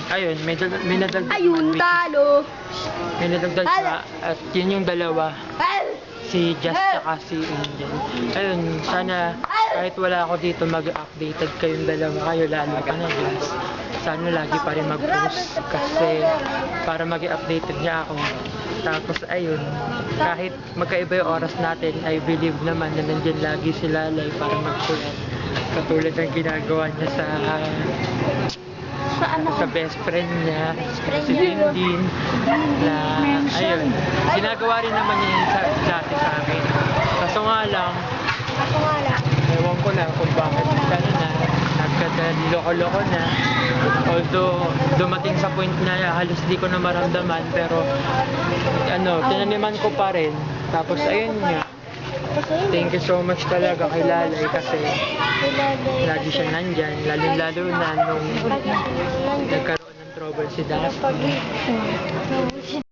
Ayun, may nadagdag Ayun, naman, talo. may nadagdag pa, at yun yung dalawa, si Jess tsaka si Angel. Ayun, sana kahit wala ako dito mag-updated kayong dalawa, kayo lalo ka na Jess. Sana lagi pa rin mag-post kasi para mag-updated niya ako. Tapos ayun, kahit magkaiba yung oras natin, I believe naman na nandyan lagi si Lalay para mag-share. Katulad ng ginagawa niya sa best friend niya, si Dindin, na ayun, ginagawa rin naman niya yun dati sa akin. Kaso nga lang, ewan ko lang kung bakit nagkadaloko-loko na. Although, dumating sa point na halos di ko na maramdaman, pero tinaniman ko pa rin. Tapos ayun nga, thank you so much talaga kay Lalay kasi lagi siya nandyan, lalo na nung nagkaroon ng trouble si Daphne.